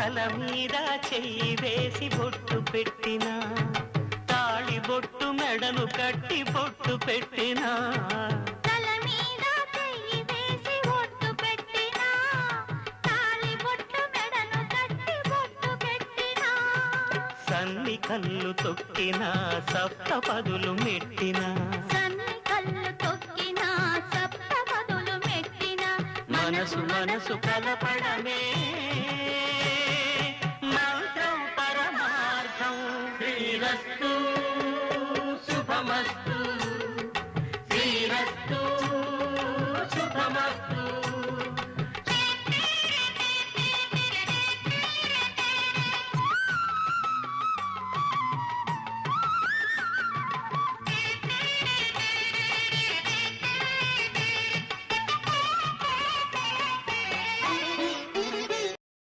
తల మీద చెయ్యి వేసి బొట్టు పెట్టినా తాళి బొట్టు మెడను కట్టి బొట్టు పెట్టినా తల మీద చెయ్యి వేసి బొట్టు పెట్టినా తాళి బొట్టు మెడను కట్టి బొట్టు పెట్టినా సన్ని కళ్ళు తొక్కినా సప్తపదులు మెట్టినా సన్ని కళ్ళు తొక్కినా సప్తపదులు మెట్టినా మనసు మనసు కలపడమే